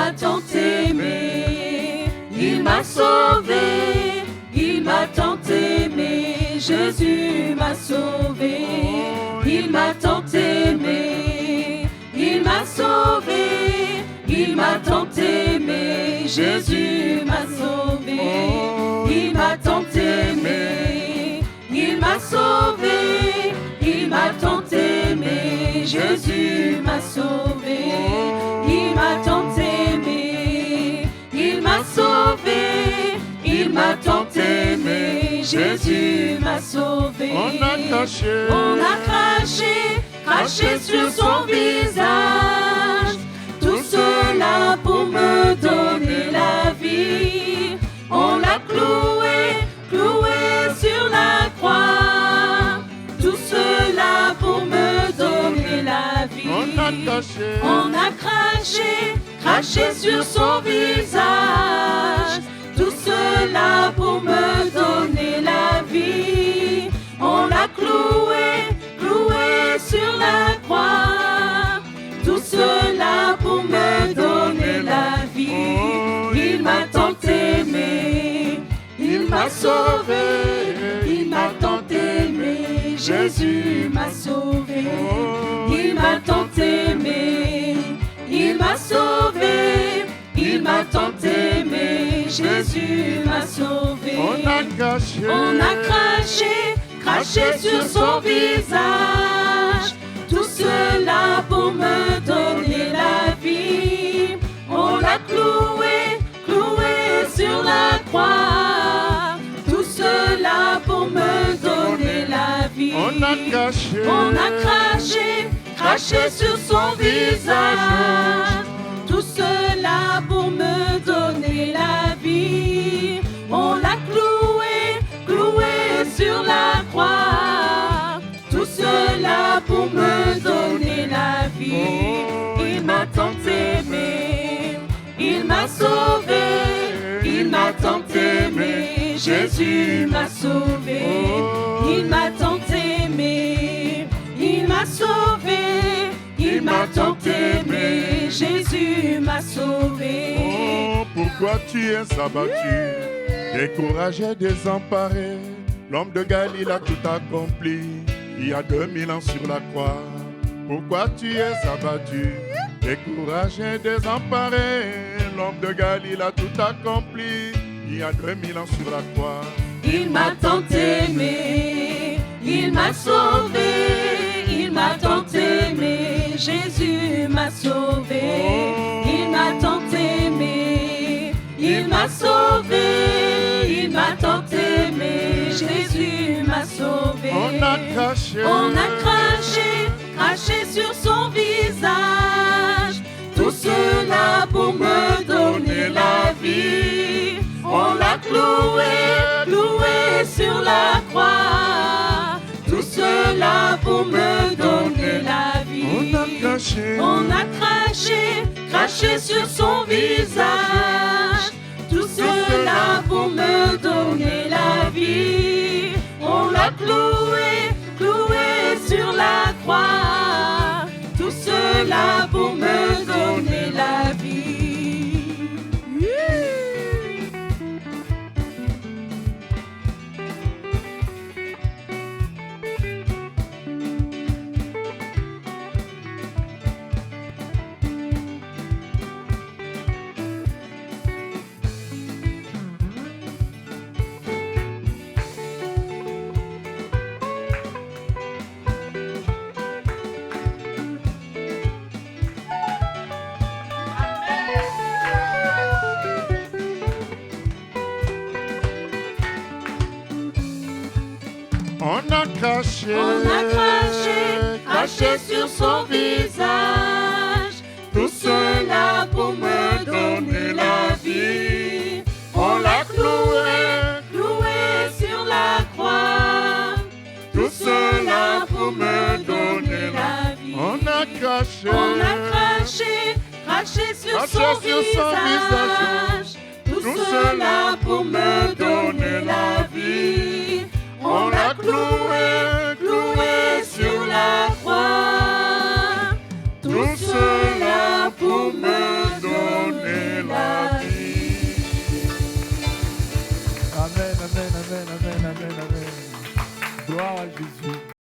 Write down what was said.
m'a tant aimé, il m'a sauvé, il m'a tant aimé, Jésus m'a sauvé, il m'a tant aimé, il m'a sauvé, il m'a tant aimé, Jésus m'a sauvé, il m'a tant aimé, il m'a sauvé, il m'a tant aimé, Jésus m'a sauvé, il m'a tant aimé, il m'a sauvé, il m'a tant aimé, Jésus m'a sauvé. On a craché sur son visage, tout cela pour me donner la vie. On l'a cloué sur la croix, tout cela pour me donner la vie. On a craché sur son visage, tout cela pour me donner la vie. On l'a cloué sur la croix, tout cela pour me donner la vie. Il m'a tant aimé, il m'a sauvé, il m'a tant aimé, Jésus m'a sauvé. Il m'a tant aimé, il m'a sauvé, il m'a tant aimé, Jésus m'a sauvé. On a craché sur son visage, tout cela pour me donner la vie. On l'a cloué sur la croix, tout cela pour me donner la vie. On a craché sur son visage, tout cela pour me donner la vie. On l'a cloué sur la croix, tout cela pour me donner la vie. Il m'a tant aimé, il m'a sauvé, il m'a tant aimé, Jésus m'a sauvé. Il m'a tant aimé, il m'a sauvé, il m'a tant aimé, Jésus m'a sauvé. Oh, pourquoi tu es abattu, découragé, désemparé? L'homme de Galilée a tout accompli, il y a 2000 ans sur la croix. Pourquoi tu es abattu, découragé, désemparé? L'homme de Galilée a tout accompli, il y a 2000 ans sur la croix. Il m'a tant aimé, il m'a sauvé, il m'a tant aimé, Jésus m'a sauvé. Il m'a tant aimé, il m'a sauvé, il m'a tant aimé, Jésus m'a sauvé. On a craché sur son visage, tout cela pour me donner la vie. On l'a cloué sur la croix, tout cela pour me donner la vie. On a craché sur son visage, tout cela pour me donner la vie. On l'a cloué sur la croix, tout cela pour me donner la vie. On a craché sur son visage, tout cela pour me donner la vie. On l'a cloué sur la croix, tout cela pour me donner la vie. On a craché sur son visage, tout cela pour me donner la vie. On l'a cloué sur la croix, tout cela pour me donner amen, amen, amen, amen, amen, amen. Gloire à Jésus.